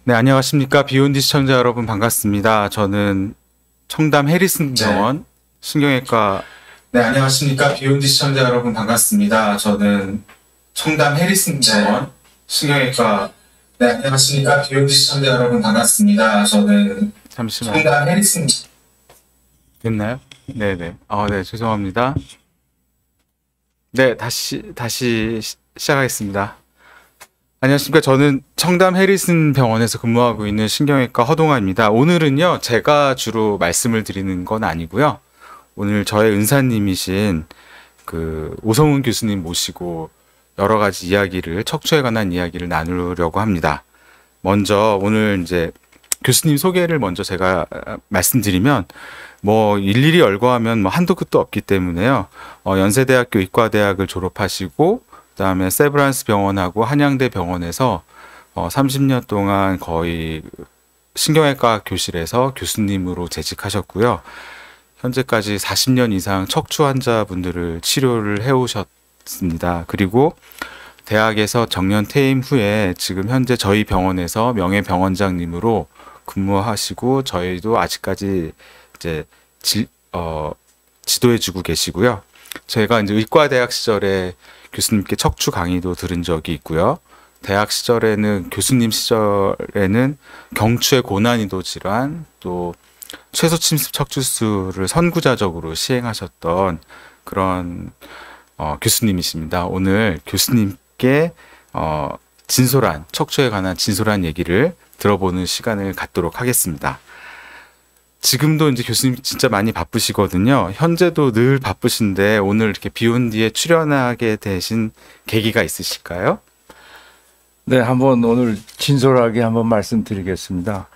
네, 안녕하십니까. 비욘디 시청자 여러분 반갑습니다. 저는 청담 해리슨 병원 신경외과. 네, 안녕하십니까. 비욘디 시청자 여러분 반갑습니다. 저는 청담 해리슨 병원 신경외과. 네, 안녕하십니까. 비욘디 시청자 여러분 반갑습니다. 저는 잠시만요. 청담 해리슨. 됐나요? 네네. 네, 죄송합니다. 네, 다시 시작하겠습니다. 안녕하십니까. 저는 청담 해리슨 병원에서 근무하고 있는 신경외과 허동아입니다. 오늘은요, 제가 주로 말씀을 드리는 건 아니고요. 오늘 저의 은사님이신 오성훈 교수님 모시고 여러 가지 이야기를, 척추에 관한 이야기를 나누려고 합니다. 먼저 오늘 이제 교수님 소개를 먼저 제가 말씀드리면, 일일이 열거하면 한도 끝도 없기 때문에요. 연세대학교 의과대학을 졸업하시고, 그다음에 세브란스 병원하고 한양대 병원에서 30년 동안 거의 신경외과 교실에서 교수님으로 재직하셨고요. 현재까지 40년 이상 척추 환자분들을 치료를 해오셨습니다. 그리고 대학에서 정년 퇴임 후에 지금 현재 저희 병원에서 명예병원장님으로 근무하시고 저희도 아직까지 이제 지도해주고 계시고요. 제가 이제 의과대학 시절에 교수님께 척추 강의도 들은 적이 있고요. 대학 시절에는, 교수님 시절에는 경추의 고난이도 질환, 또 최소 침습 척추술을 선구자적으로 시행하셨던 그런 교수님이십니다. 오늘 교수님께 척추에 관한 진솔한 얘기를 들어보는 시간을 갖도록 하겠습니다. 지금도 이제 교수님 진짜 많이 바쁘시거든요. 현재도 늘 바쁘신데 오늘 이렇게 비욘디에 출연하게 되신 계기가 있으실까요? 네, 오늘 진솔하게 한번 말씀드리겠습니다.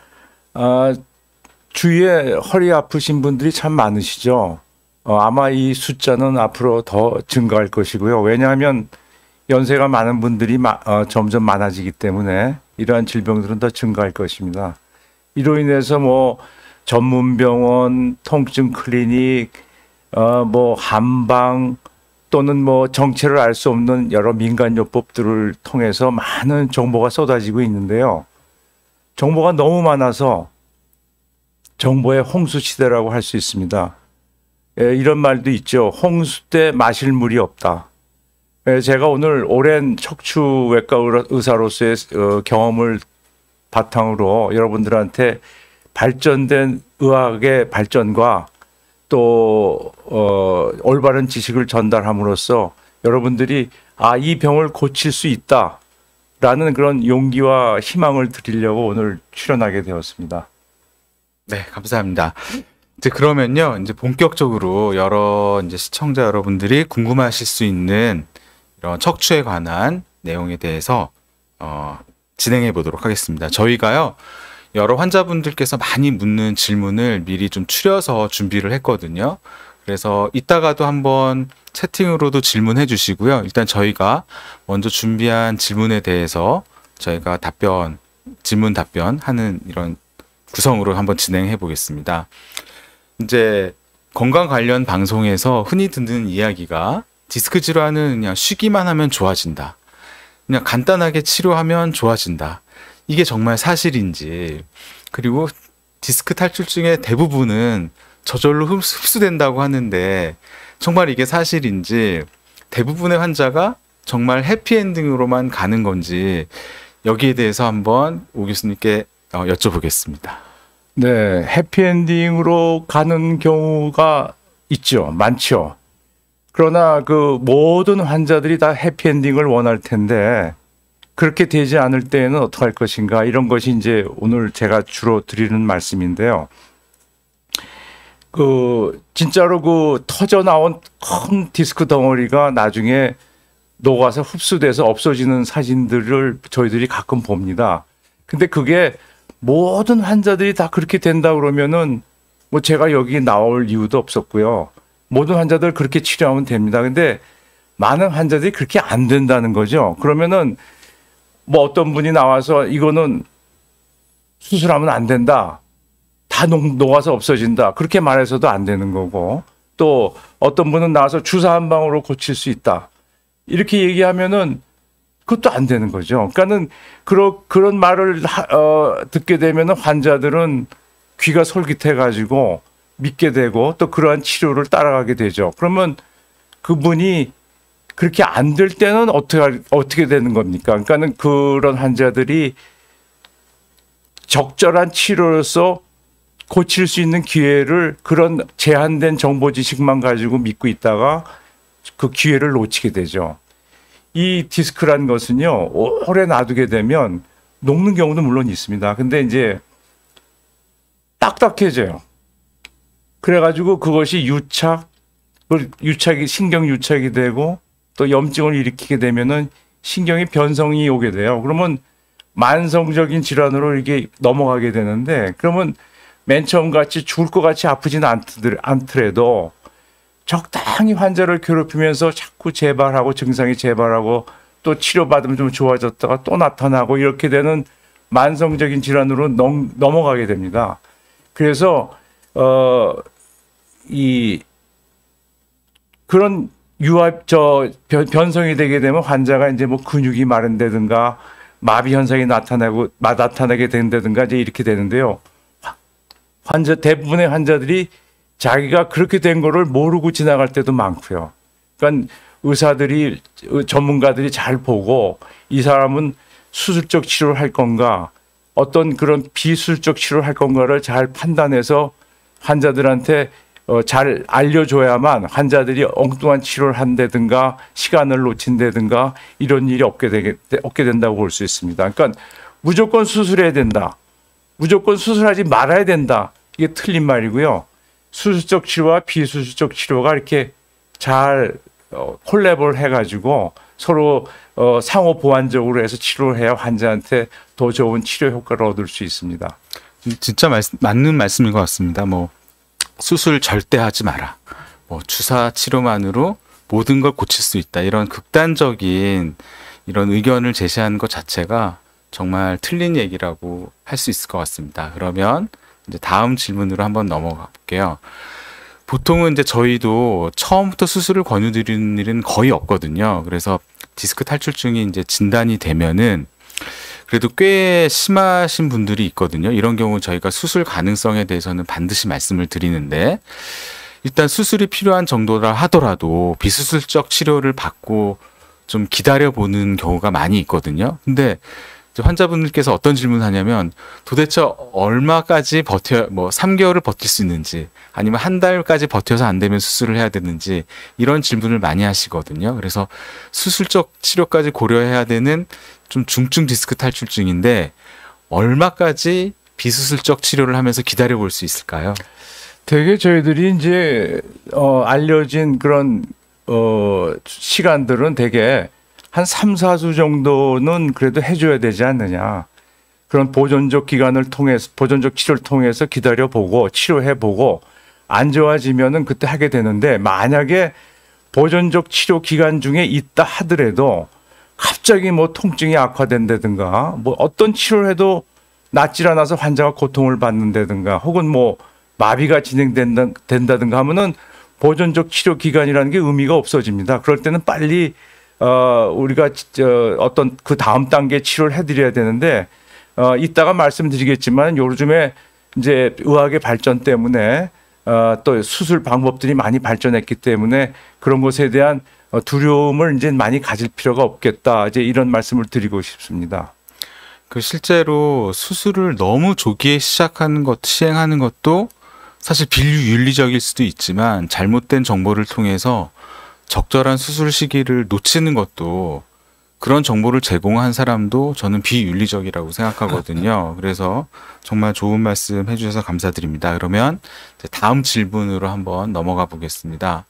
주위에 허리 아프신 분들이 참 많으시죠. 아마 이 숫자는 앞으로 더 증가할 것이고요. 왜냐하면 연세가 많은 분들이 점점 많아지기 때문에 이러한 질병들은 더 증가할 것입니다. 이로 인해서 전문병원, 통증 클리닉, 한방 또는 정체를 알 수 없는 여러 민간요법들을 통해서 많은 정보가 쏟아지고 있는데요. 정보가 너무 많아서 정보의 홍수 시대라고 할 수 있습니다. 이런 말도 있죠. 홍수 때 마실 물이 없다. 제가 오늘 오랜 척추외과 의사로서의 경험을 바탕으로 여러분들한테 발전된 의학의 발전과 또 올바른 지식을 전달함으로써 여러분들이 이 병을 고칠 수 있다라는 그런 용기와 희망을 드리려고 오늘 출연하게 되었습니다. 네, 감사합니다. 이제 그러면요, 이제 본격적으로 여러 이제 시청자 여러분들이 궁금하실 수 있는 이런 척추에 관한 내용에 대해서 진행해 보도록 하겠습니다. 저희가요, 여러 환자분들께서 많이 묻는 질문을 미리 좀 추려서 준비를 했거든요. 그래서 이따가도 한번 채팅으로도 질문해 주시고요. 일단 저희가 먼저 준비한 질문에 대해서 저희가 질문 답변하는 이런 구성으로 한번 진행해 보겠습니다. 이제 건강 관련 방송에서 흔히 듣는 이야기가 디스크 질환은 그냥 쉬기만 하면 좋아진다. 그냥 간단하게 치료하면 좋아진다. 이게 정말 사실인지, 그리고 디스크 탈출증의 대부분은 저절로 흡수된다고 하는데 정말 이게 사실인지, 대부분의 환자가 정말 해피엔딩으로만 가는 건지, 여기에 대해서 한번 오 교수님께 여쭤보겠습니다. 네, 해피엔딩으로 가는 경우가 있죠. 많죠. 그러나 모든 환자들이 다 해피엔딩을 원할 텐데 그렇게 되지 않을 때에는 어떻게 할 것인가, 이런 것이 이제 오늘 제가 주로 드리는 말씀인데요. 진짜로 터져 나온 큰 디스크 덩어리가 나중에 녹아서 흡수돼서 없어지는 사진들을 저희들이 가끔 봅니다. 근데 그게 모든 환자들이 다 그렇게 된다 그러면은 제가 여기 나올 이유도 없었고요. 모든 환자들 그렇게 치료하면 됩니다. 근데 많은 환자들이 그렇게 안 된다는 거죠. 그러면은 어떤 분이 나와서 이거는 수술하면 안 된다, 다 녹아서 없어진다, 그렇게 말해서도 안 되는 거고, 또 어떤 분은 나와서 주사 한 방으로 고칠 수 있다, 이렇게 얘기하면은 그것도 안 되는 거죠. 그러니까는 그런 말을 듣게 되면 환자들은 귀가 솔깃해가지고 믿게 되고 또 그러한 치료를 따라가게 되죠. 그러면 그분이 그렇게 안 될 때는 어떻게 되는 겁니까? 그러니까는 그런 환자들이 적절한 치료로서 고칠 수 있는 기회를 그런 제한된 정보 지식만 가지고 믿고 있다가 그 기회를 놓치게 되죠. 이 디스크란 것은요, 오래 놔두게 되면 녹는 경우도 물론 있습니다. 근데 이제 딱딱해져요. 그래가지고 그것이 신경 유착이 되고 또 염증을 일으키게 되면은 신경의 변성이 오게 돼요. 그러면 만성적인 질환으로 이게 넘어가게 되는데, 그러면 맨 처음 같이 죽을 것 같이 아프지는 않더라도 적당히 환자를 괴롭히면서 자꾸 재발하고 증상이 재발하고 또 치료받으면 좀 좋아졌다가 또 나타나고 이렇게 되는 만성적인 질환으로 넘어가게 됩니다. 그래서 그런 변성이 되게 되면 환자가 이제 뭐 근육이 마른다든가 마비 현상이 나타나게 된다든가 이제 이렇게 되는데요. 대부분의 환자들이 자기가 그렇게 된 거를 모르고 지나갈 때도 많고요. 그러니까 전문가들이 잘 보고 이 사람은 수술적 치료를 할 건가 어떤 그런 비수술적 치료를 할 건가를 잘 판단해서 환자들한테 잘 알려줘야만 환자들이 엉뚱한 치료를 한다든가 시간을 놓친다든가 이런 일이 없게 된다고 볼 수 있습니다. 그러니까 무조건 수술해야 된다. 무조건 수술하지 말아야 된다. 이게 틀린 말이고요. 수술적 치료와 비수술적 치료가 이렇게 잘 콜랩을 해가지고 서로 상호 보완적으로 해서 치료를 해야 환자한테 더 좋은 치료 효과를 얻을 수 있습니다. 진짜 맞는 말씀인 것 같습니다. 뭐 수술 절대 하지 마라. 뭐 주사 치료만으로 모든 걸 고칠 수 있다. 이런 극단적인 이런 의견을 제시하는 것 자체가 정말 틀린 얘기라고 할 수 있을 것 같습니다. 그러면 이제 다음 질문으로 한번 넘어가 볼게요. 보통은 이제 저희도 처음부터 수술을 권유드리는 일은 거의 없거든요. 그래서 디스크 탈출증이 이제 진단이 되면은 그래도 꽤 심하신 분들이 있거든요. 이런 경우 저희가 수술 가능성에 대해서는 반드시 말씀을 드리는데 일단 수술이 필요한 정도라 하더라도 비수술적 치료를 받고 좀 기다려보는 경우가 많이 있거든요. 근데 환자분들께서 어떤 질문을 하냐면 도대체 얼마까지 3개월을 버틸 수 있는지 아니면 한 달까지 버텨서 안 되면 수술을 해야 되는지 이런 질문을 많이 하시거든요. 그래서 수술적 치료까지 고려해야 되는 좀 중증 디스크 탈출증인데 얼마까지 비수술적 치료를 하면서 기다려볼 수 있을까요? 되게 저희들이 이제 알려진 그런 시간들은 되게 한 3, 4주 정도는 그래도 해줘야 되지 않느냐. 그런 보존적 치료를 통해서 기다려보고 치료해보고 안 좋아지면은 그때 하게 되는데 만약에 보존적 치료 기간 중에 있다 하더라도 갑자기 뭐 통증이 악화된다든가 뭐 어떤 치료를 해도 낫질 않아서 환자가 고통을 받는다든가 혹은 뭐 마비가 진행된다든가 하면은 보존적 치료 기간이라는 게 의미가 없어집니다. 그럴 때는 빨리 우리가 어떤 그 다음 단계 치료를 해드려야 되는데 이따가 말씀드리겠지만 요즘에 이제 의학의 발전 때문에 또 수술 방법들이 많이 발전했기 때문에 그런 것에 대한 두려움을 이제 많이 가질 필요가 없겠다. 이제 이런 말씀을 드리고 싶습니다. 그 실제로 수술을 너무 조기에 시행하는 것도 사실 비윤리적일 수도 있지만 잘못된 정보를 통해서 적절한 수술 시기를 놓치는 것도 그런 정보를 제공한 사람도 저는 비윤리적이라고 생각하거든요. 그래서 정말 좋은 말씀 해주셔서 감사드립니다. 그러면 다음 질문으로 한번 넘어가 보겠습니다.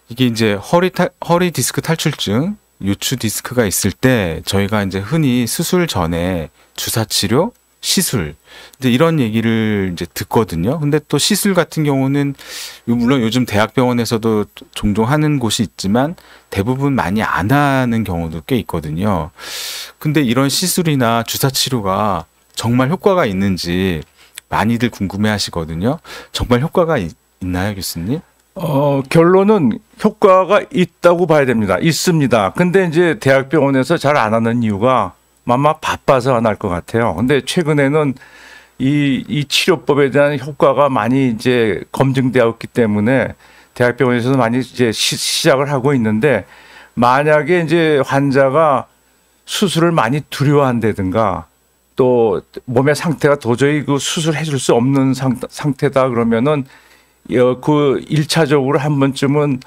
이게 이제 허리 디스크 탈출증, 요추 디스크가 있을 때 저희가 이제 흔히 수술 전에 주사 치료, 시술 이제 이런 얘기를 이제 듣거든요. 근데 또 시술 같은 경우는 물론 요즘 대학병원에서도 종종 하는 곳이 있지만 대부분 많이 안 하는 경우도 꽤 있거든요. 근데 이런 시술이나 주사 치료가 정말 효과가 있는지 많이들 궁금해 하시거든요. 정말 효과가 있나요, 교수님? 결론은 효과가 있다고 봐야 됩니다. 있습니다. 근데 이제 대학병원에서 잘 안 하는 이유가 아마 바빠서 안 할 것 같아요. 근데 최근에는 이 치료법에 대한 효과가 많이 이제 검증되었기 때문에 대학병원에서도 많이 이제 시작을 하고 있는데, 만약에 이제 환자가 수술을 많이 두려워한다든가 또 몸의 상태가 도저히 그 수술해 줄 수 없는 상태다 그러면은 그 1차적으로 한 번쯤은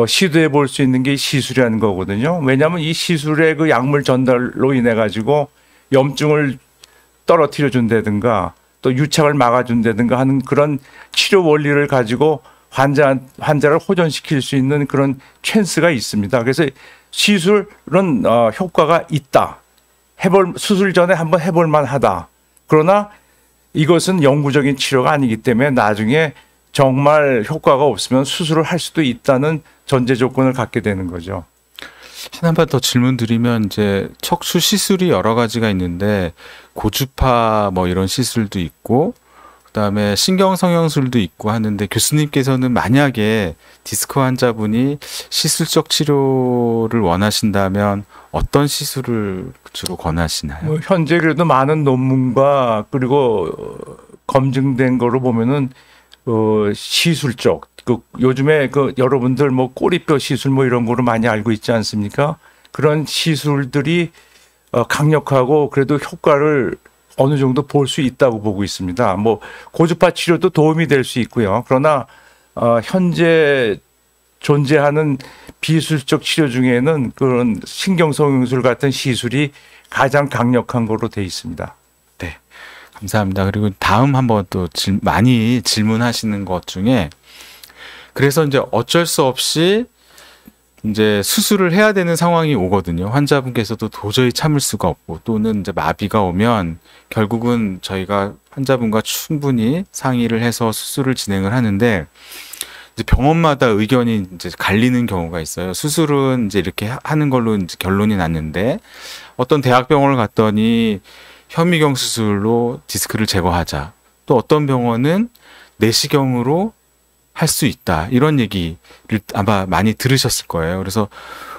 시도해 볼 수 있는 게 시술이라는 거거든요. 왜냐하면 이 시술의 그 약물 전달로 인해 가지고 염증을 떨어뜨려 준다든가 또 유착을 막아준다든가 하는 그런 치료 원리를 가지고 환자를 호전시킬 수 있는 그런 찬스가 있습니다. 그래서 시술은 효과가 있다. 수술 전에 한번 해볼 만하다. 그러나 이것은 영구적인 치료가 아니기 때문에 나중에 정말 효과가 없으면 수술을 할 수도 있다는 전제 조건을 갖게 되는 거죠. 하나만 더 질문 드리면, 이제 척추 시술이 여러 가지가 있는데 고주파 뭐 이런 시술도 있고 그다음에 신경 성형술도 있고 하는데, 교수님께서는 만약에 디스크 환자분이 시술적 치료를 원하신다면 어떤 시술을 주로 권하시나요? 현재 그래도 많은 논문과 그리고 검증된 거로 보면은 시술 쪽, 요즘에 여러분들 뭐 꼬리뼈 시술 뭐 이런 거로 많이 알고 있지 않습니까? 그런 시술들이 강력하고 그래도 효과를 어느 정도 볼 수 있다고 보고 있습니다. 뭐 고주파 치료도 도움이 될 수 있고요. 그러나 현재 존재하는 비수술적 치료 중에는 그런 신경성형술 같은 시술이 가장 강력한 거로 돼 있습니다. 네, 감사합니다. 그리고 다음 한번 또 많이 질문하시는 것 중에, 그래서 이제 어쩔 수 없이 이제 수술을 해야 되는 상황이 오거든요. 환자분께서도 도저히 참을 수가 없고, 또는 이제 마비가 오면 결국은 저희가 환자분과 충분히 상의를 해서 수술을 진행을 하는데, 이제 병원마다 의견이 이제 갈리는 경우가 있어요. 수술은 이제 이렇게 하는 걸로 이제 결론이 났는데, 어떤 대학병원을 갔더니 현미경 수술로 디스크를 제거하자. 또 어떤 병원은 내시경으로 할 수 있다. 이런 얘기를 아마 많이 들으셨을 거예요. 그래서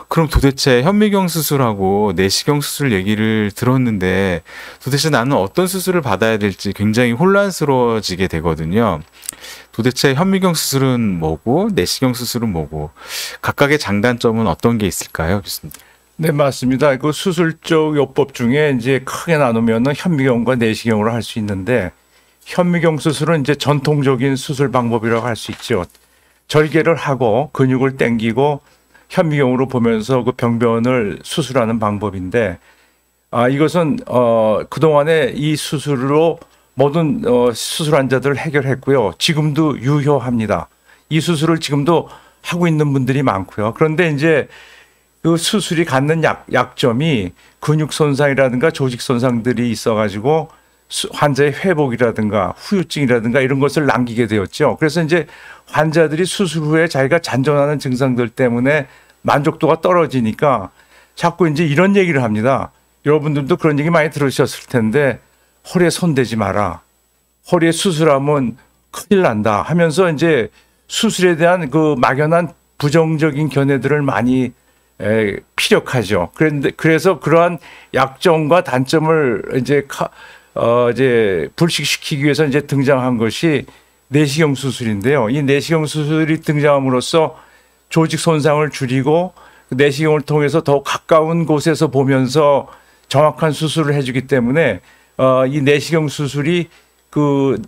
그럼 도대체 현미경 수술하고 내시경 수술 얘기를 들었는데 도대체 나는 어떤 수술을 받아야 될지 굉장히 혼란스러워지게 되거든요. 도대체 현미경 수술은 뭐고 내시경 수술은 뭐고, 각각의 장단점은 어떤 게 있을까요, 교수님? 네, 맞습니다. 그 수술적 요법 중에 이제 크게 나누면은 현미경과 내시경으로 할 수 있는데, 현미경 수술은 이제 전통적인 수술 방법이라고 할 수 있죠. 절개를 하고 근육을 당기고 현미경으로 보면서 그 병변을 수술하는 방법인데, 이것은 그동안에 이 수술로 모든 수술 환자들을 해결했고요. 지금도 유효합니다. 이 수술을 지금도 하고 있는 분들이 많고요. 그런데 이제 그 수술이 갖는 약점이 근육 손상이라든가 조직 손상들이 있어가지고 환자의 회복이라든가 후유증이라든가 이런 것을 남기게 되었죠. 그래서 이제 환자들이 수술 후에 자기가 잔존하는 증상들 때문에 만족도가 떨어지니까 자꾸 이제 이런 얘기를 합니다. 여러분들도 그런 얘기 많이 들으셨을 텐데, 허리에 손대지 마라. 허리에 수술하면 큰일 난다 하면서 이제 수술에 대한 그 막연한 부정적인 견해들을 많이 피력하죠. 그래서 그러한 약점과 단점을 이제 불식시키기 위해서 이제 등장한 것이 내시경 수술인데요. 이 내시경 수술이 등장함으로써 조직 손상을 줄이고 내시경을 통해서 더 가까운 곳에서 보면서 정확한 수술을 해주기 때문에 이 내시경 수술이 그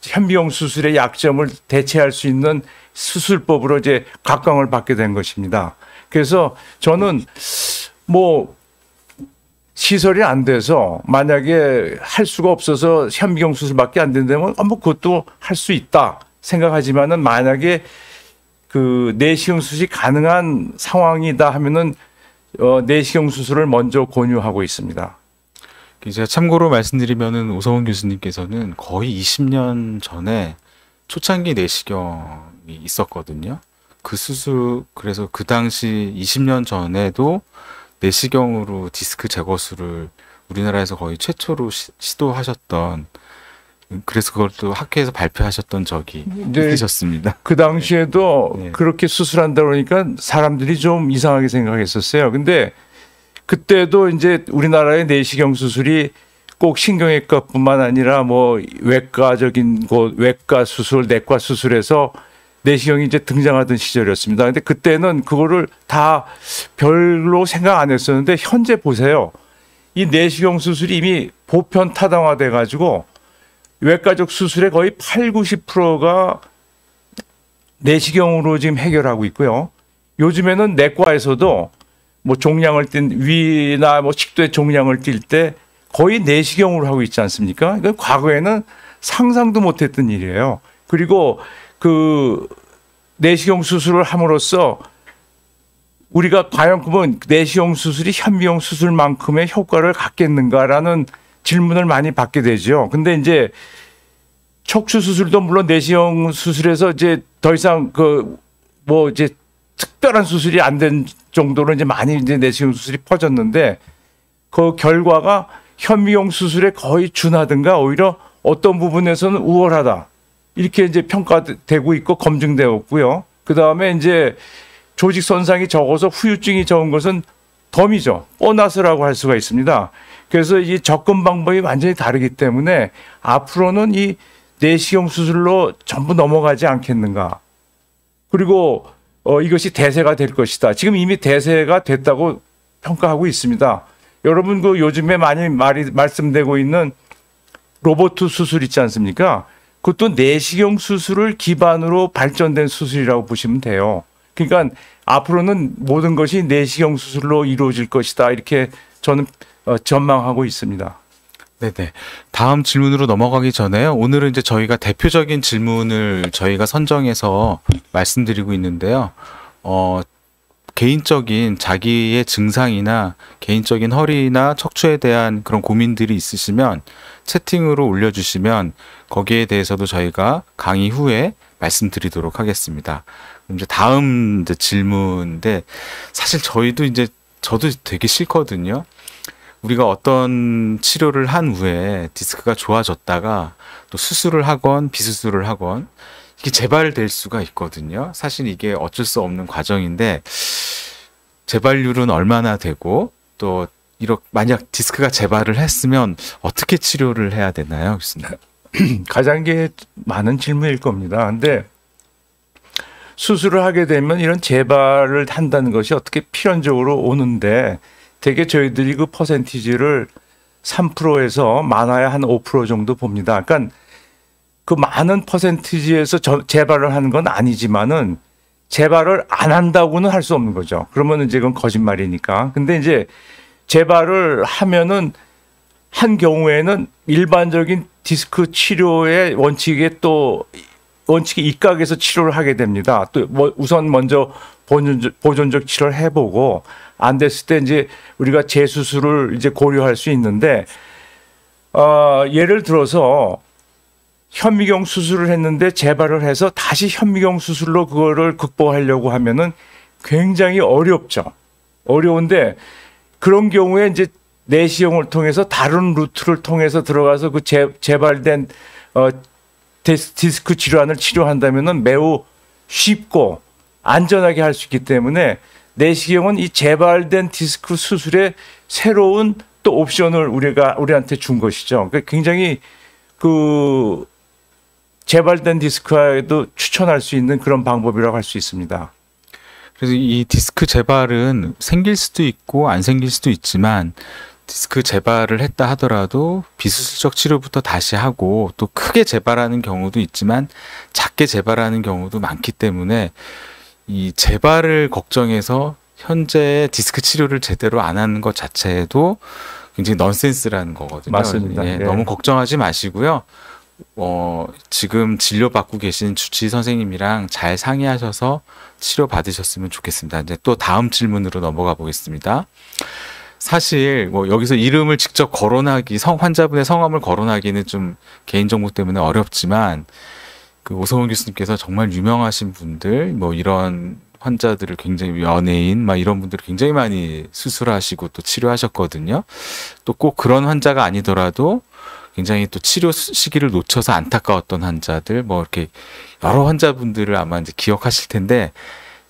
현미경 수술의 약점을 대체할 수 있는 수술법으로 이제 각광을 받게 된 것입니다. 그래서 저는 뭐 시설이 안 돼서 만약에 할 수가 없어서 현미경 수술밖에 안 된다면 뭐 그것도 할 수 있다 생각하지만은, 만약에 그 내시경 수술이 가능한 상황이다 하면은 내시경 수술을 먼저 권유하고 있습니다. 제가 참고로 말씀드리면은 오성훈 교수님께서는 거의 20년 전에 초창기 내시경이 있었거든요. 그 수술, 그래서 그 당시 20년 전에도 내시경으로 디스크 제거술을 우리나라에서 거의 최초로 시도하셨던 그래서 그걸 또 학회에서 발표하셨던 적이 네. 있으셨습니다. 그 당시에도 네. 그렇게 수술한다 그러니까 사람들이 좀 이상하게 생각했었어요. 근데 그때도 이제 우리나라의 내시경 수술이 꼭 신경외과뿐만 아니라 뭐 외과적인 곳, 외과 수술, 내과 수술에서 내시경이 이제 등장하던 시절이었습니다. 근데 그때는 그거를 다 별로 생각 안 했었는데 현재 보세요. 이 내시경 수술이 이미 보편 타당화돼 가지고 외과적 수술의 거의 8, 90%가 내시경으로 지금 해결하고 있고요. 요즘에는 내과에서도 뭐 종양을 띈 위나 뭐 식도에 종양을 띌 때 거의 내시경으로 하고 있지 않습니까? 이건 과거에는 상상도 못했던 일이에요. 그리고 그 내시경 수술을 함으로써 우리가 과연 그러면 내시경 수술이 현미경 수술만큼의 효과를 갖겠는가라는 질문을 많이 받게 되죠. 근데 이제 척추 수술도 물론 내시경 수술에서 이제 더 이상 그 뭐 이제 특별한 수술이 안 된 정도로 이제 많이 이제 내시경 수술이 퍼졌는데 그 결과가 현미경 수술에 거의 준하든가 오히려 어떤 부분에서는 우월하다. 이렇게 이제 평가되고 있고 검증되었고요. 그 다음에 이제 조직 손상이 적어서 후유증이 적은 것은 덤이죠. 보너스라고 할 수가 있습니다. 그래서 이 접근 방법이 완전히 다르기 때문에 앞으로는 이 내시경 수술로 전부 넘어가지 않겠는가. 그리고 이것이 대세가 될 것이다. 지금 이미 대세가 됐다고 평가하고 있습니다. 여러분 그 요즘에 많이 말씀되고 있는 로봇 수술 있지 않습니까? 그것도 내시경 수술을 기반으로 발전된 수술이라고 보시면 돼요. 그러니까 앞으로는 모든 것이 내시경 수술로 이루어질 것이다. 이렇게 저는 전망하고 있습니다. 네네. 다음 질문으로 넘어가기 전에요. 오늘은 이제 저희가 대표적인 질문을 저희가 선정해서 말씀드리고 있는데요. 개인적인 자기의 증상이나 개인적인 허리나 척추에 대한 그런 고민들이 있으시면 채팅으로 올려주시면 거기에 대해서도 저희가 강의 후에 말씀드리도록 하겠습니다. 그럼 이제 다음 이제 질문인데 사실 저도 되게 싫거든요. 우리가 어떤 치료를 한 후에 디스크가 좋아졌다가 또 수술을 하건 비수술을 하건 이게 재발될 수가 있거든요. 사실 이게 어쩔 수 없는 과정인데 재발률은 얼마나 되고 또 만약 디스크가 재발을 했으면 어떻게 치료를 해야 되나요, 교수님? 가장 많은 질문일 겁니다. 근데 수술을 하게 되면 이런 재발을 한다는 것이 어떻게 필연적으로 오는데 되게 저희들이 그 퍼센티지를 3%에서 많아야 한 5% 정도 봅니다. 그러니까 그 많은 퍼센티지에서 재발을 하는 건 아니지만은 재발을 안 한다고는 할 수 없는 거죠. 그러면 이제 그건 거짓말이니까. 근데 이제 재발을 하면은 한 경우에는 일반적인 디스크 치료의 원칙이 입각해서 치료를 하게 됩니다. 또 우선 먼저 보존적 치료를 해보고 안 됐을 때 이제 우리가 재수술을 이제 고려할 수 있는데 예를 들어서 현미경 수술을 했는데 재발을 해서 다시 현미경 수술로 그거를 극복하려고 하면은 굉장히 어렵죠. 어려운데 그런 경우에 이제 내시경을 통해서 다른 루트를 통해서 들어가서 그 재발된 디스크 질환을 치료한다면은 매우 쉽고 안전하게 할 수 있기 때문에 내시경은 이 재발된 디스크 수술에 새로운 또 옵션을 우리한테 준 것이죠. 그러니까 굉장히 그 재발된 디스크에도 추천할 수 있는 그런 방법이라고 할 수 있습니다. 그래서 이 디스크 재발은 생길 수도 있고 안 생길 수도 있지만 디스크 재발을 했다 하더라도 비수술적 치료부터 다시 하고 또 크게 재발하는 경우도 있지만 작게 재발하는 경우도 많기 때문에 이 재발을 걱정해서 현재 디스크 치료를 제대로 안 하는 것 자체도 굉장히 넌센스라는 거거든요. 맞습니다. 예, 예. 너무 걱정하지 마시고요. 지금 진료받고 계신 주치의 선생님이랑 잘 상의하셔서 치료 받으셨으면 좋겠습니다. 이제 또 다음 질문으로 넘어가 보겠습니다. 사실 뭐 여기서 이름을 직접 거론하기, 환자분의 성함을 거론하기는 좀 개인정보 때문에 어렵지만 그 오성훈 교수님께서 정말 유명하신 분들, 뭐 이런 환자들을 굉장히 연예인, 막 이런 분들을 굉장히 많이 수술하시고 또 치료하셨거든요. 또 꼭 그런 환자가 아니더라도 굉장히 또 치료 시기를 놓쳐서 안타까웠던 환자들, 뭐 이렇게 여러 환자분들을 아마 이제 기억하실 텐데,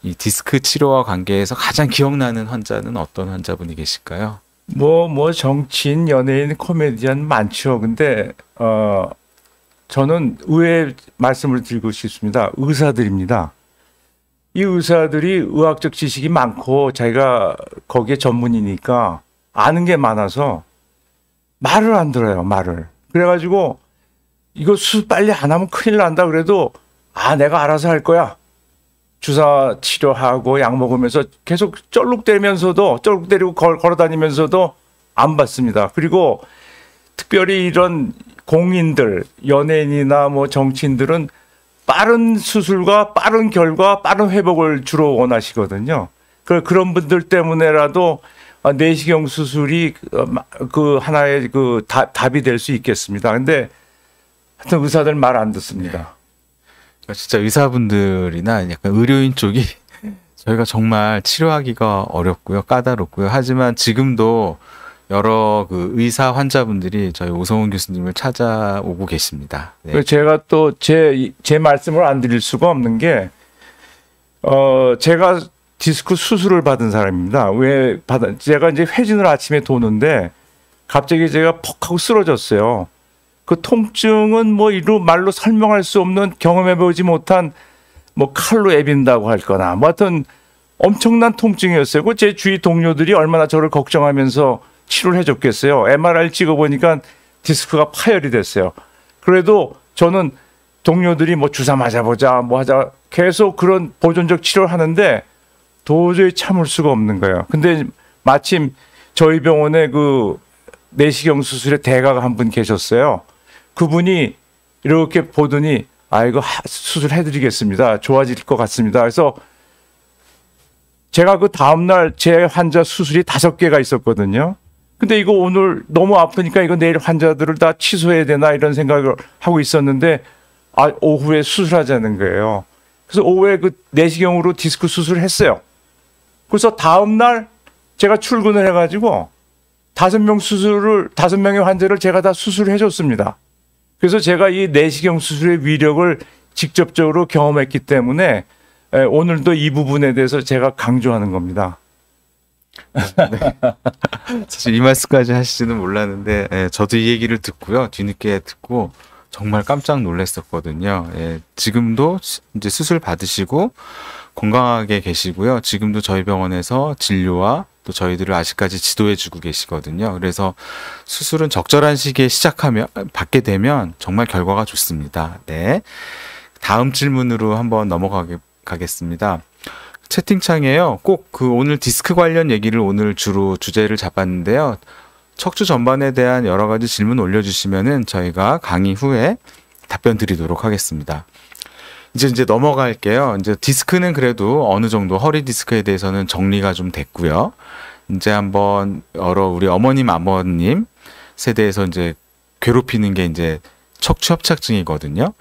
이 디스크 치료와 관계해서 가장 기억나는 환자는 어떤 환자분이 계실까요? 뭐 정치인, 연예인, 코미디언 많죠. 근데 저는 의외의 말씀을 드리고 싶습니다. 의사들입니다. 이 의사들이 의학적 지식이 많고 자기가 거기에 전문이니까 아는 게 많아서 말을 안 들어요, 말을. 그래가지고 이거 수술 빨리 안 하면 큰일 난다 그래도 내가 알아서 할 거야. 주사 치료하고 약 먹으면서 계속 쩔룩대리고 걸어 다니면서도 안 받습니다. 그리고 특별히 이런 공인들, 연예인이나 뭐 정치인들은 빠른 수술과 빠른 결과, 빠른 회복을 주로 원하시거든요. 그런 분들 때문에라도 내시경 수술이 그 하나의 그 답이 될 수 있겠습니다. 근데 하여튼 의사들 말 안 듣습니다. 진짜 의사분들이나 약간 의료인 쪽이 저희가 정말 치료하기가 어렵고요, 까다롭고요. 하지만 지금도 여러 그 의사 환자분들이 저희 오성훈 교수님을 찾아오고 계십니다. 네. 제가 또 제 말씀을 안 드릴 수가 없는 게, 제가 디스크 수술을 받은 사람입니다. 제가 이제 회진을 아침에 도는데 갑자기 제가 퍽 하고 쓰러졌어요. 그 통증은 뭐 이루 말로 설명할 수 없는, 경험해보지 못한 뭐 칼로 애빈다고 할거나 뭐 하여튼 엄청난 통증이었어요. 제 주위 동료들이 얼마나 저를 걱정하면서 치료를 해줬겠어요. MRI 찍어보니까 디스크가 파열이 됐어요. 그래도 저는 동료들이 뭐 주사 맞아보자 뭐 하자 계속 그런 보존적 치료를 하는데 도저히 참을 수가 없는 거예요. 근데 마침 저희 병원에 그 내시경 수술의 대가가 한 분 계셨어요. 그분이 이렇게 보더니 이거 수술해드리겠습니다. 좋아질 것 같습니다. 그래서 제가 그 다음날 제 환자 수술이 5개가 있었거든요. 근데 이거 오늘 너무 아프니까 이거 내일 환자들을 다 취소해야 되나 이런 생각을 하고 있었는데 오후에 수술하자는 거예요. 그래서 오후에 그 내시경으로 디스크 수술을 했어요. 그래서 다음날 제가 출근을 해가지고 5명의 환자를 제가 다 수술을 해줬습니다. 그래서 제가 이 내시경 수술의 위력을 직접적으로 경험했기 때문에 오늘도 이 부분에 대해서 제가 강조하는 겁니다. 네. 사실 이 말씀까지 하실지는 몰랐는데, 저도 이 얘기를 듣고요, 뒤늦게 듣고 정말 깜짝 놀랐었거든요. 지금도 이제 수술 받으시고 건강하게 계시고요. 지금도 저희 병원에서 진료와 또 저희들을 아직까지 지도해주고 계시거든요. 그래서 수술은 적절한 시기에 받게 되면 정말 결과가 좋습니다. 네. 다음 질문으로 한번 넘어가겠습니다. 채팅창에요. 꼭 오늘 디스크 관련 얘기를 오늘 주로 주제를 잡았는데요. 척추 전반에 대한 여러 가지 질문 올려주시면은 저희가 강의 후에 답변 드리도록 하겠습니다. 이제 넘어갈게요. 이제 디스크는 그래도 어느 정도 허리 디스크에 대해서는 정리가 좀 됐고요. 이제 한번 우리 어머님, 아버님 세대에서 이제 괴롭히는 게 이제 척추 협착증이거든요.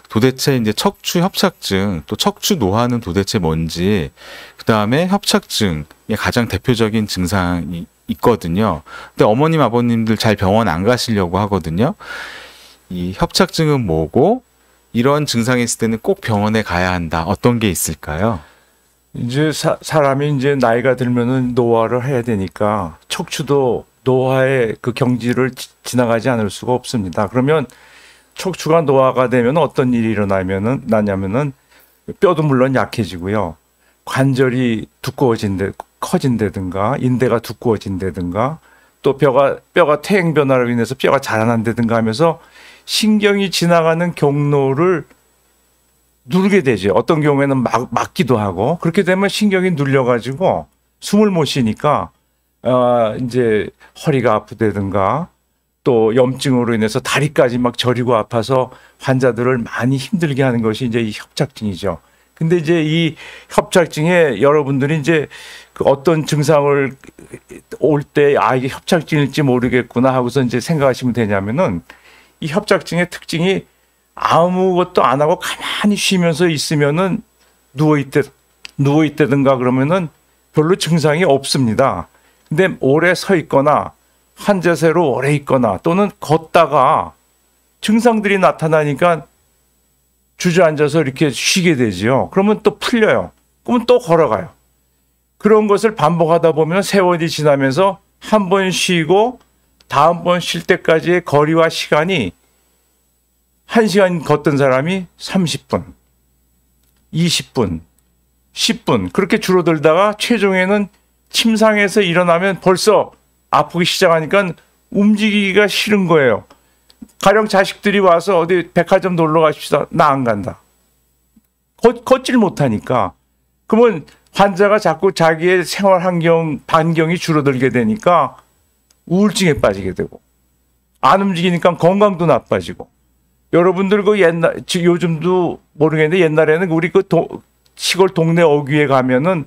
도대체 이제 척추 협착증, 또 척추 노화는 도대체 뭔지, 그 다음에 협착증의 가장 대표적인 증상이 있거든요. 근데 어머님, 아버님들 잘 병원 안 가시려고 하거든요. 이 협착증은 뭐고, 이런 증상이 있을 때는 꼭 병원에 가야 한다. 어떤 게 있을까요? 이제 사람이 이제 나이가 들면은 노화를 해야 되니까 척추도 노화의 그 경지를 지나가지 않을 수가 없습니다. 그러면 척추가 노화가 되면 어떤 일이 나냐면은 뼈도 물론 약해지고요. 관절이 커진다든가 인대가 두꺼워진다든가 또 뼈가 퇴행 변화로 인해서 뼈가 자라난다든가 하면서 신경이 지나가는 경로를 누르게 되죠. 어떤 경우에는 막기도 하고 그렇게 되면 신경이 눌려가지고 숨을 못 쉬니까 이제 허리가 아프다든가 또 염증으로 인해서 다리까지 막 저리고 아파서 환자들을 많이 힘들게 하는 것이 이제 이 협착증이죠. 근데 이제 이 협착증에 여러분들이 이제 그 어떤 증상을 올 때 이게 협착증일지 모르겠구나 하고서 이제 생각하시면 되냐면은 이 협착증의 특징이 아무것도 안 하고 가만히 쉬면서 있으면은 누워있다든가 그러면은 별로 증상이 없습니다. 근데 오래 서 있거나 한 자세로 오래 있거나 또는 걷다가 증상들이 나타나니까 주저앉아서 이렇게 쉬게 되지요. 그러면 또 풀려요. 그러면 또 걸어가요. 그런 것을 반복하다 보면 세월이 지나면서 한 번 쉬고 다음 번 쉴 때까지의 거리와 시간이 1시간 걷던 사람이 30분, 20분, 10분 그렇게 줄어들다가 최종에는 침상에서 일어나면 벌써 아프기 시작하니까 움직이기가 싫은 거예요. 가령 자식들이 와서 어디 백화점 놀러 가십시다. 나 안 간다. 걷질 못하니까. 그러면 환자가 자꾸 자기의 생활 반경이 줄어들게 되니까 우울증에 빠지게 되고 안 움직이니까 건강도 나빠지고 여러분들 그 요즘도 모르겠는데 옛날에는 우리 그 시골 동네 어귀에 가면은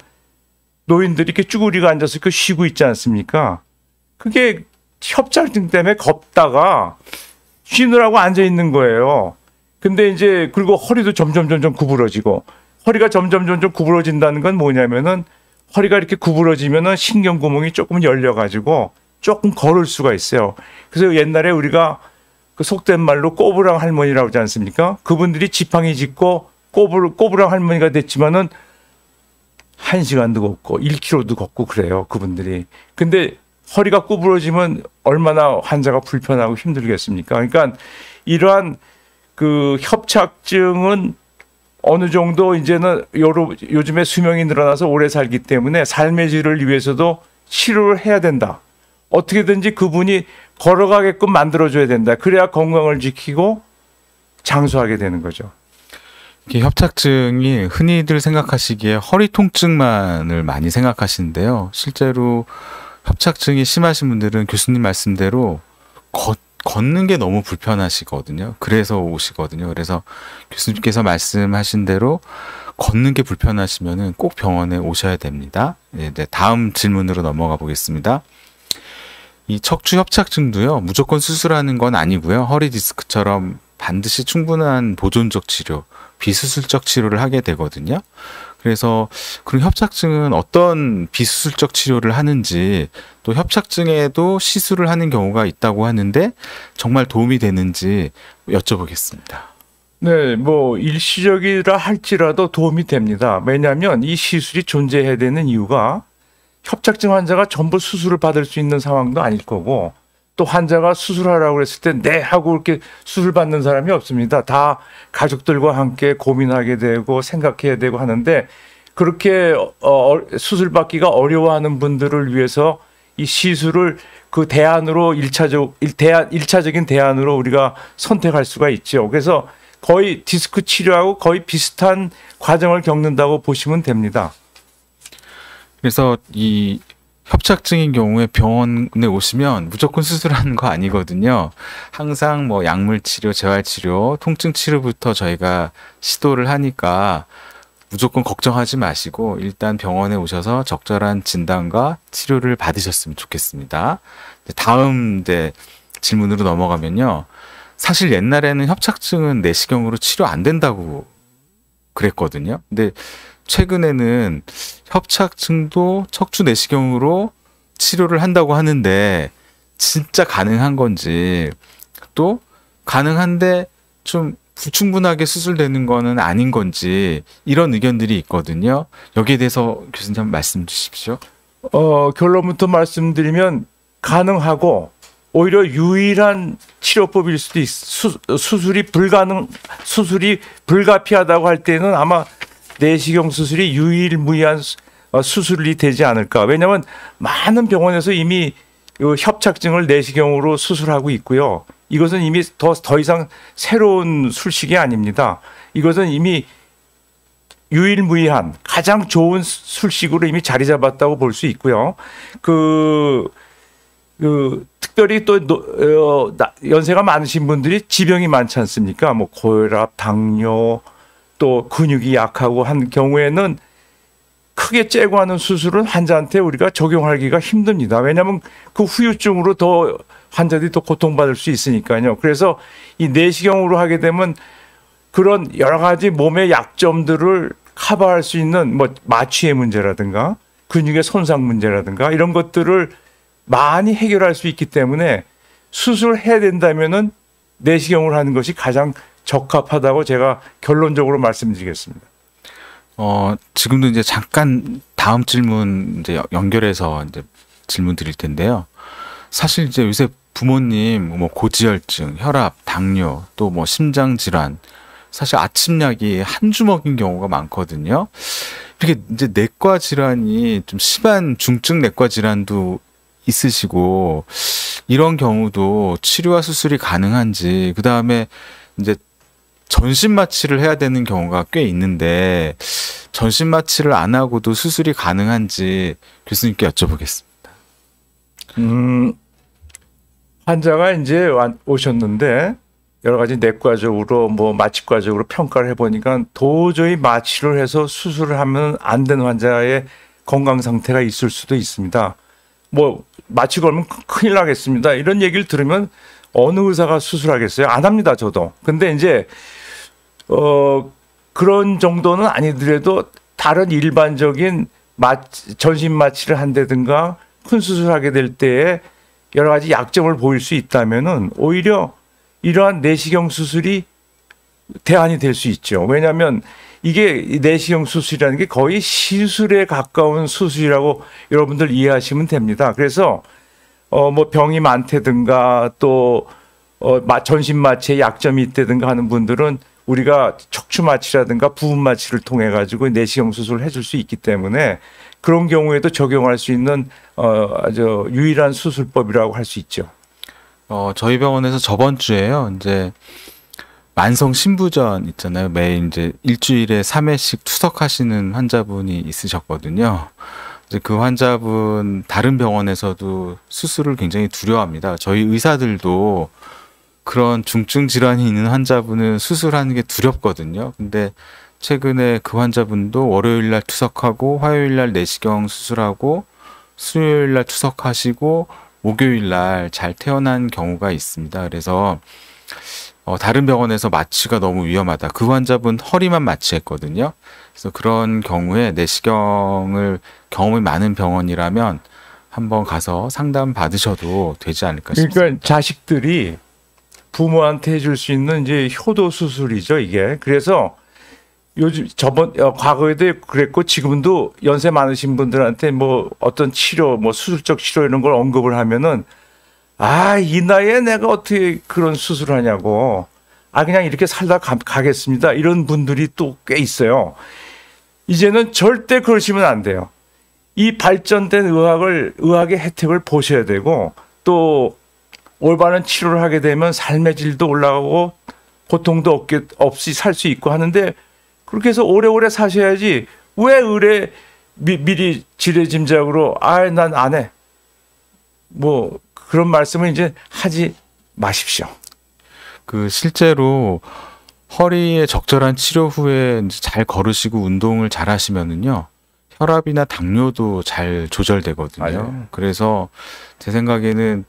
노인들이 이렇게 쭈그리고 앉아서 그 쉬고 있지 않습니까? 그게 협착증 때문에 걷다가 쉬느라고 앉아 있는 거예요. 근데 이제 그리고 허리도 점점 구부러지고 허리가 점점 구부러진다는 건 뭐냐면은 허리가 이렇게 구부러지면은 신경구멍이 조금 열려가지고 조금 걸을 수가 있어요. 그래서 옛날에 우리가 그 속된 말로 꼬부랑 할머니라고 하지 않습니까? 그분들이 지팡이 짚고 꼬부랑 할머니가 됐지만은 1시간도 걷고 1km도 걷고 그래요. 그분들이. 근데 허리가 구부러지면 얼마나 환자가 불편하고 힘들겠습니까? 그러니까 이러한 그 협착증은 어느 정도 이제는 요즘에 수명이 늘어나서 오래 살기 때문에 삶의 질을 위해서도 치료를 해야 된다. 어떻게든지 그분이 걸어가게끔 만들어줘야 된다. 그래야 건강을 지키고 장수하게 되는 거죠. 이게 협착증이 흔히들 생각하시기에 허리 통증만을 많이 생각하시는데요. 실제로 협착증이 심하신 분들은 교수님 말씀대로 걷는 게 너무 불편하시거든요. 그래서 오시거든요. 그래서 교수님께서 말씀하신 대로 걷는 게 불편하시면은 꼭 병원에 오셔야 됩니다. 네, 다음 질문으로 넘어가 보겠습니다. 이 척추 협착증도요, 무조건 수술하는 건 아니고요. 허리 디스크처럼 반드시 충분한 보존적 치료, 비수술적 치료를 하게 되거든요. 그래서 그런 협착증은 어떤 비수술적 치료를 하는지 또 협착증에도 시술을 하는 경우가 있다고 하는데 정말 도움이 되는지 여쭤보겠습니다. 네, 뭐 일시적이라 할지라도 도움이 됩니다. 왜냐하면 이 시술이 존재해야 되는 이유가 협착증 환자가 전부 수술을 받을 수 있는 상황도 아닐 거고 또 환자가 수술하라고 했을 때 네 하고 이렇게 수술 받는 사람이 없습니다. 다 가족들과 함께 고민하게 되고 생각해야 되고 하는데 그렇게 수술 받기가 어려워하는 분들을 위해서 이 시술을 그 대안으로 일차적인 대안으로 우리가 선택할 수가 있죠. 그래서 거의 디스크 치료하고 거의 비슷한 과정을 겪는다고 보시면 됩니다. 그래서 이 협착증인 경우에 병원에 오시면 무조건 수술하는 거 아니거든요. 항상 뭐 약물 치료, 재활 치료, 통증 치료부터 저희가 시도를 하니까 무조건 걱정하지 마시고 일단 병원에 오셔서 적절한 진단과 치료를 받으셨으면 좋겠습니다. 다음 질문으로 넘어가면요. 사실 옛날에는 협착증은 내시경으로 치료 안 된다고 그랬거든요. 근데 최근에는 협착증도 척추 내시경으로 치료를 한다고 하는데 진짜 가능한 건지 또 가능한데 좀 불충분하게 수술되는 거는 아닌 건지 이런 의견들이 있거든요. 여기에 대해서 교수님 한번 말씀 주십시오. 결론부터 말씀드리면 가능하고 오히려 유일한 치료법일 수도 수술이 불가피하다고 할 때는 아마 내시경 수술이 유일무이한 수술이 되지 않을까. 왜냐하면 많은 병원에서 이미 협착증을 내시경으로 수술하고 있고요. 이것은 이미 더 이상 새로운 술식이 아닙니다. 이것은 이미 유일무이한 가장 좋은 술식으로 이미 자리 잡았다고 볼 수 있고요. 특별히 또 연세가 많으신 분들이 지병이 많지 않습니까? 뭐 고혈압, 당뇨, 또 근육이 약하고 한 경우에는 크게 째고 하는 수술은 환자한테 우리가 적용하기가 힘듭니다. 왜냐하면 그 후유증으로 더 환자들이 더 고통받을 수 있으니까요. 그래서 이 내시경으로 하게 되면 그런 여러 가지 몸의 약점들을 커버할 수 있는 뭐 마취의 문제라든가 근육의 손상 문제라든가 이런 것들을 많이 해결할 수 있기 때문에 수술해야 된다면은 내시경을 하는 것이 가장 적합하다고 제가 결론적으로 말씀드리겠습니다. 지금도 이제 잠깐 다음 질문 이제 연결해서 이제 질문 드릴 텐데요. 사실 이제 요새 부모님 뭐 고지혈증, 혈압, 당뇨, 또 뭐 심장 질환, 사실 아침약이 한 주먹인 경우가 많거든요. 이렇게 이제 내과 질환이 좀 심한 중증 내과 질환도 있으시고 이런 경우도 치료와 수술이 가능한지, 그 다음에 이제 전신 마취를 해야 되는 경우가 꽤 있는데 전신 마취를 안 하고도 수술이 가능한지 교수님께 여쭤보겠습니다. 환자가 이제 오셨는데 여러 가지 내과적으로 뭐 마취과적으로 평가를 해보니까 도저히 마취를 해서 수술을 하면 안 되는 환자의 건강 상태가 있을 수도 있습니다. 뭐 마취 걸면 큰일 나겠습니다. 이런 얘기를 들으면 어느 의사가 수술하겠어요? 안 합니다, 저도. 근데 이제 그런 정도는 아니더라도 다른 일반적인 전신 마취를 한다든가 큰 수술하게 될 때에 여러 가지 약점을 보일 수 있다면은 오히려 이러한 내시경 수술이 대안이 될 수 있죠. 왜냐하면 이게 내시경 수술이라는 게 거의 시술에 가까운 수술이라고 여러분들 이해하시면 됩니다. 그래서 뭐 병이 많다든가 또 전신 마취에 약점이 있다든가 하는 분들은 우리가 척추 마취라든가 부분 마취를 통해 가지고 내시경 수술을 해줄 수 있기 때문에 그런 경우에도 적용할 수 있는 아주 유일한 수술법이라고 할 수 있죠. 저희 병원에서 저번 주에요. 이제 만성 신부전 있잖아요. 매일 이제 일주일에 3회씩 투석하시는 환자분이 있으셨거든요. 이제 그 환자분 다른 병원에서도 수술을 굉장히 두려워합니다. 저희 의사들도 그런 중증 질환이 있는 환자분은 수술하는 게 두렵거든요. 근데 최근에 그 환자분도 월요일 날 투석하고 화요일 날 내시경 수술하고 수요일 날 투석하시고 목요일 날 잘 퇴원한 경우가 있습니다. 그래서 다른 병원에서 마취가 너무 위험하다. 그 환자분 허리만 마취했거든요. 그래서 그런 경우에 내시경을 경험이 많은 병원이라면 한번 가서 상담 받으셔도 되지 않을까 싶습니다. 그러니까 자식들이 부모한테 해줄 수 있는 이제 효도 수술이죠, 이게. 그래서 요즘 과거에도 그랬고 지금도 연세 많으신 분들한테 뭐 어떤 치료, 뭐 수술적 치료 이런 걸 언급을 하면은 이 나이에 내가 어떻게 그런 수술을 하냐고. 그냥 이렇게 살다 가겠습니다. 이런 분들이 또 꽤 있어요. 이제는 절대 그러시면 안 돼요. 이 발전된 의학의 혜택을 보셔야 되고 또 올바른 치료를 하게 되면 삶의 질도 올라가고 고통도 없이 살 수 있고 하는데 그렇게 해서 오래오래 사셔야지 왜 의뢰 미리 지레짐작으로 난 안 해. 뭐 그런 말씀을 이제 하지 마십시오. 실제로 허리에 적절한 치료 후에 이제 잘 걸으시고 운동을 잘 하시면은요. 혈압이나 당뇨도 잘 조절되거든요. 맞아요. 그래서 제 생각에는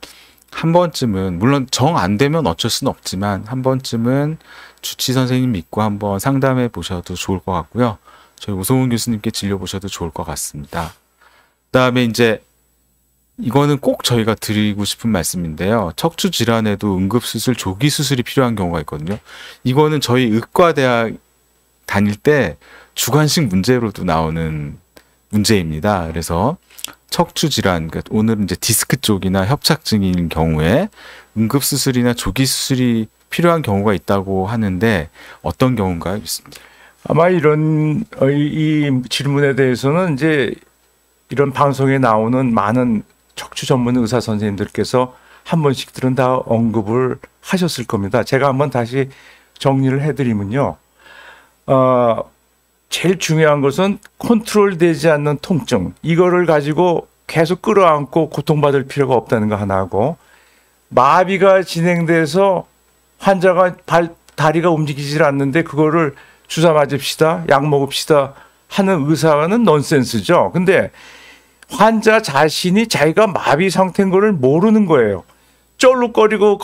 한 번쯤은 물론 정 안 되면 어쩔 수는 없지만 한 번쯤은 주치 선생님 믿고 한번 상담해 보셔도 좋을 것 같고요. 저희 오성훈 교수님께 진료 보셔도 좋을 것 같습니다. 그다음에 이제 이거는 꼭 저희가 드리고 싶은 말씀인데요. 척추 질환에도 응급수술, 조기 수술이 필요한 경우가 있거든요. 이거는 저희 의과대학 다닐 때 주관식 문제로도 나오는 문제입니다. 그래서 척추 질환, 그러니까 오늘은 이제 디스크 쪽이나 협착증인 경우에 응급수술이나 조기 수술이 필요한 경우가 있다고 하는데 어떤 경우인가요, 교수님? 아마 이 질문에 대해서는 이제 이런 방송에 나오는 많은 척추 전문 의사 선생님들께서 한 번씩들은 다 언급을 하셨을 겁니다. 제가 한번 다시 정리를 해드리면요. 제일 중요한 것은 컨트롤되지 않는 통증. 이거를 가지고 계속 끌어안고 고통받을 필요가 없다는 거 하나고, 마비가 진행돼서 환자가 다리가 움직이질 않는데 그거를 주사 맞읍시다, 약 먹읍시다 하는 의사는 넌센스죠. 근데 환자 자신이 자기가 마비 상태인 거를 모르는 거예요. 쩔룩거리고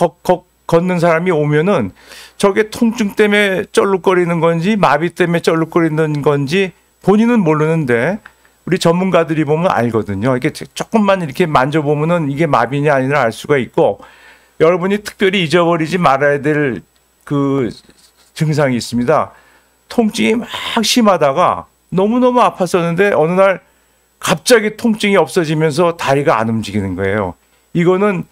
걷는 사람이 오면은 저게 통증 때문에 쩔룩거리는 건지 마비 때문에 쩔룩거리는 건지 본인은 모르는데 우리 전문가들이 보면 알거든요. 이게 조금만 이렇게 만져보면은 이게 마비냐 아니냐 알 수가 있고, 여러분이 특별히 잊어버리지 말아야 될 그 증상이 있습니다. 통증이 막 심하다가 너무너무 아팠었는데 어느 날 갑자기 통증이 없어지면서 다리가 안 움직이는 거예요. 이거는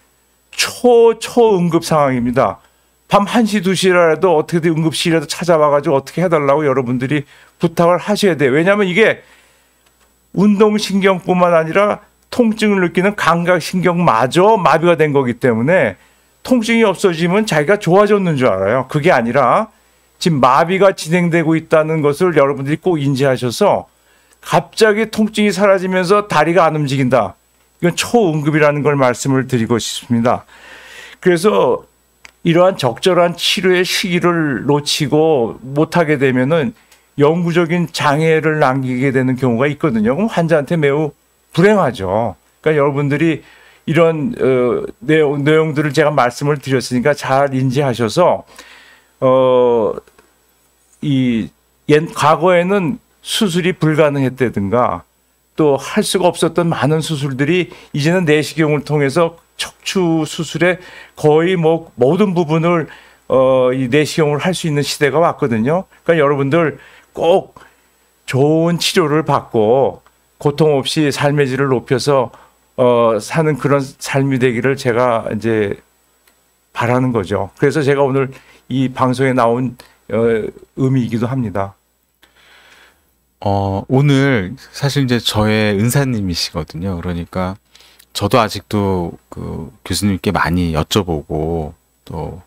초응급 상황입니다. 밤 1시, 2시라도 어떻게든 응급실이라도 찾아와가지고 어떻게 해달라고 여러분들이 부탁을 하셔야 돼요. 왜냐하면 이게 운동신경뿐만 아니라 통증을 느끼는 감각신경마저 마비가 된 거기 때문에 통증이 없어지면 자기가 좋아졌는 줄 알아요. 그게 아니라 지금 마비가 진행되고 있다는 것을 여러분들이 꼭 인지하셔서 갑자기 통증이 사라지면서 다리가 안 움직인다. 이건 초응급이라는 걸 말씀을 드리고 싶습니다. 그래서 이러한 적절한 치료의 시기를 놓치고 못하게 되면은 영구적인 장애를 남기게 되는 경우가 있거든요. 그럼 환자한테 매우 불행하죠. 그러니까 여러분들이 이런 내용들을 제가 말씀을 드렸으니까 잘 인지하셔서 과거에는 수술이 불가능했다든가 또 할 수가 없었던 많은 수술들이 이제는 내시경을 통해서 척추 수술의 거의 뭐 모든 부분을 이 내시경을 할 수 있는 시대가 왔거든요. 그러니까 여러분들 꼭 좋은 치료를 받고 고통 없이 삶의 질을 높여서 사는 그런 삶이 되기를 제가 이제 바라는 거죠. 그래서 제가 오늘 이 방송에 나온 의미이기도 합니다. 오늘 사실 이제 저의 은사님이시거든요. 그러니까 저도 아직도 그 교수님께 많이 여쭤보고 또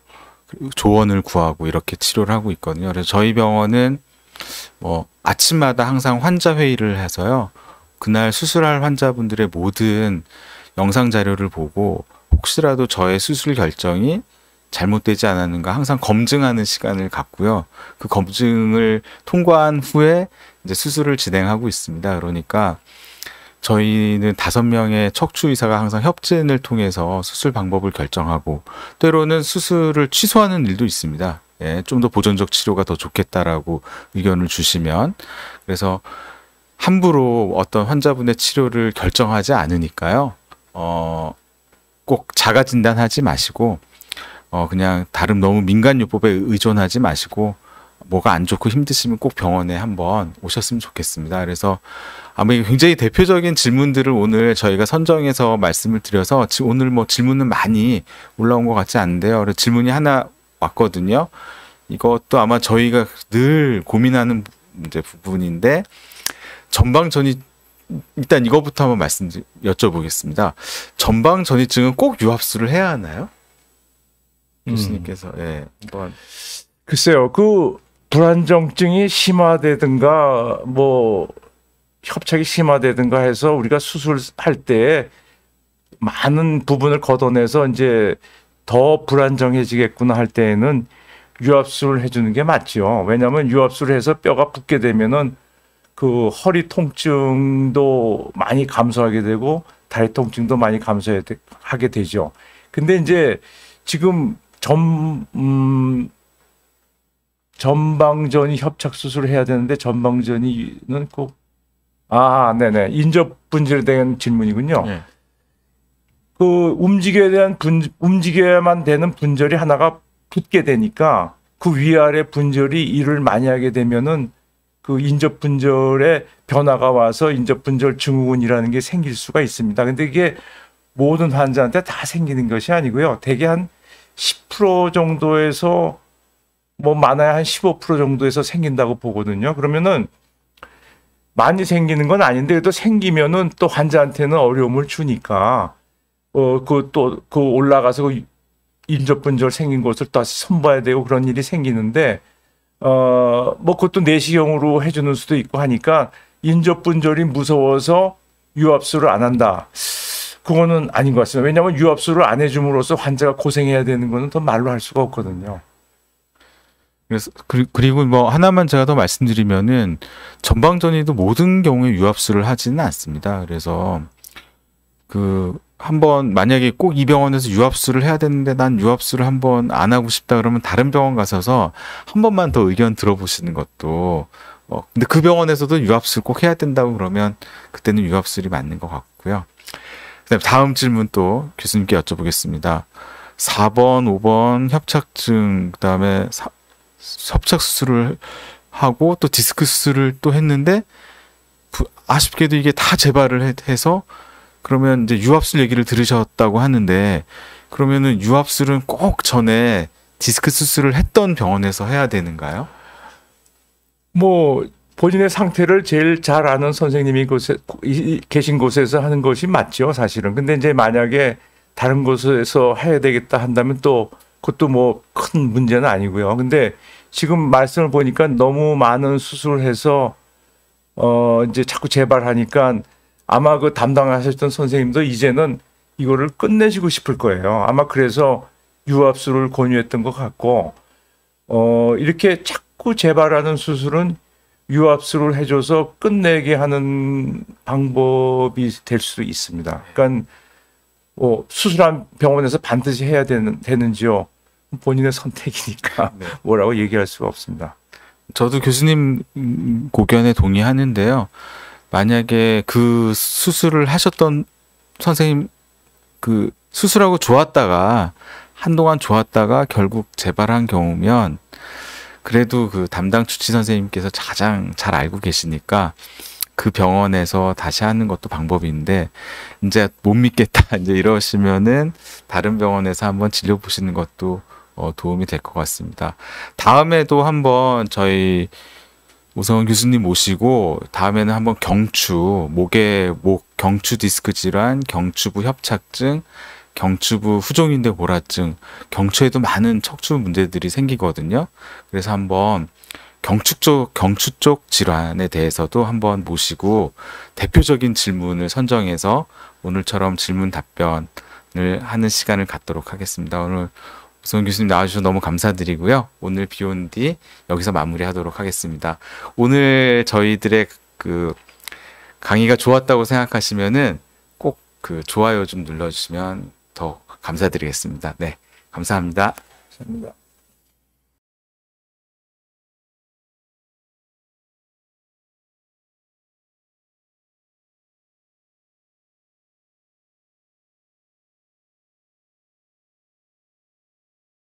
조언을 구하고 이렇게 치료를 하고 있거든요. 그래서 저희 병원은 뭐 아침마다 항상 환자 회의를 해서요. 그날 수술할 환자분들의 모든 영상 자료를 보고 혹시라도 저의 수술 결정이 잘못되지 않았는가 항상 검증하는 시간을 갖고요. 그 검증을 통과한 후에 이제 수술을 진행하고 있습니다. 그러니까 저희는 5명의 척추 의사가 항상 협진을 통해서 수술 방법을 결정하고 때로는 수술을 취소하는 일도 있습니다. 예, 좀 더 보존적 치료가 더 좋겠다라고 의견을 주시면 그래서 함부로 어떤 환자분의 치료를 결정하지 않으니까요. 꼭 자가 진단하지 마시고 그냥 다른 너무 민간요법에 의존하지 마시고 뭐가 안 좋고 힘드시면 꼭 병원에 한번 오셨으면 좋겠습니다. 그래서 아마 굉장히 대표적인 질문들을 오늘 저희가 선정해서 말씀을 드려서 오늘 뭐 질문은 많이 올라온 것 같지 않은데요. 그래서 질문이 하나 왔거든요. 이것도 아마 저희가 늘 고민하는 이제 부분인데 전방전이 일단 이거부터 한번 여쭤보겠습니다. 전방전이증은 꼭 유압수를 해야 하나요? 교수님께서 예, 한번 글쎄요. 그 불안정증이 심화되든가 뭐 협착이 심화되든가 해서 우리가 수술할 때 많은 부분을 걷어내서 이제 더 불안정해지겠구나 할 때에는 유압수를 해주는 게 맞죠. 왜냐하면 유압수를 해서 뼈가 붓게 되면은 그 허리 통증도 많이 감소하게 되고 다리 통증도 많이 감소하게 되죠. 근데 이제 지금 전방전이 협착 수술을 해야 되는데 전방전이는 꼭 네네 인접 분절에 대한 질문이군요. 네. 그 움직여야만 되는 분절이 하나가 붙게 되니까 그 위아래 분절이 일을 많이 하게 되면은 그 인접 분절에 변화가 와서 인접 분절 증후군이라는 게 생길 수가 있습니다. 근데 이게 모든 환자한테 다 생기는 것이 아니고요. 대개 한 10% 정도에서 뭐 많아야 한 15% 정도에서 생긴다고 보거든요. 그러면은 많이 생기는 건 아닌데 그래도 생기면은 또 환자한테는 어려움을 주니까 그 올라가서 그 인접 분절 생긴 곳을 다시 손봐야 되고 그런 일이 생기는데 뭐 그것도 내시경으로 해주는 수도 있고 하니까 인접 분절이 무서워서 유압수를 안 한다. 그거는 아닌 것 같습니다. 왜냐하면 유압수를 안 해줌으로써 환자가 고생해야 되는 거는 더 말로 할 수가 없거든요. 그래서 그리고 뭐 하나만 제가 더 말씀드리면은 전방전이도 모든 경우에 유압수를 하지는 않습니다. 그래서 그 한번 만약에 꼭 이 병원에서 유압수를 해야 되는데 난 유압수를 한번 안 하고 싶다 그러면 다른 병원 가셔서 한 번만 더 의견 들어보시는 것도 근데 그 병원에서도 유압술 꼭 해야 된다고 그러면 그때는 유압술이 맞는 것 같고요. 그다음에 다음 질문 또 교수님께 여쭤보겠습니다. 4번, 5번 협착증, 그다음에 협착 수술을 하고 또 디스크 수술을 또 했는데 아쉽게도 이게 다 재발을 해서 그러면 이제 유압술 얘기를 들으셨다고 하는데 그러면은 유압술은 꼭 전에 디스크 수술을 했던 병원에서 해야 되는가요? 뭐 본인의 상태를 제일 잘 아는 선생님이 계신 곳에서 하는 것이 맞죠, 사실은. 근데 이제 만약에 다른 곳에서 해야 되겠다 한다면 또 그것도 뭐 큰 문제는 아니고요. 근데 지금 말씀을 보니까 너무 많은 수술을 해서 이제 자꾸 재발하니까 아마 그 담당하셨던 선생님도 이제는 이거를 끝내시고 싶을 거예요. 아마 그래서 유압술을 권유했던 것 같고 이렇게 자꾸 재발하는 수술은 유압술을 해줘서 끝내게 하는 방법이 될 수도 있습니다. 그러니까 수술한 병원에서 반드시 해야 되는지요? 본인의 선택이니까 네. 뭐라고 얘기할 수가 없습니다. 저도 교수님 고견에 동의하는데요. 만약에 그 수술을 하셨던 선생님 그 수술하고 좋았다가 한동안 좋았다가 결국 재발한 경우면 그래도 그 담당 주치 선생님께서 가장 잘 알고 계시니까 그 병원에서 다시 하는 것도 방법인데 이제 못 믿겠다 이제 이러시면은 다른 병원에서 한번 진료 보시는 것도 도움이 될 것 같습니다. 다음에도 한번 저희 우성은 교수님 모시고 다음에는 한번 목 경추 디스크 질환, 경추부 협착증, 경추부 후종인대 골화증, 경추에도 많은 척추 문제들이 생기거든요. 그래서 한번 경추 쪽 질환에 대해서도 한번 모시고 대표적인 질문을 선정해서 오늘처럼 질문 답변을 하는 시간을 갖도록 하겠습니다. 오늘 우성은 교수님 나와주셔서 너무 감사드리고요. 오늘 비욘디 여기서 마무리하도록 하겠습니다. 오늘 저희들의 그 강의가 좋았다고 생각하시면은 꼭 그 좋아요 좀 눌러주시면 더 감사드리겠습니다. 네, 감사합니다. 감사합니다.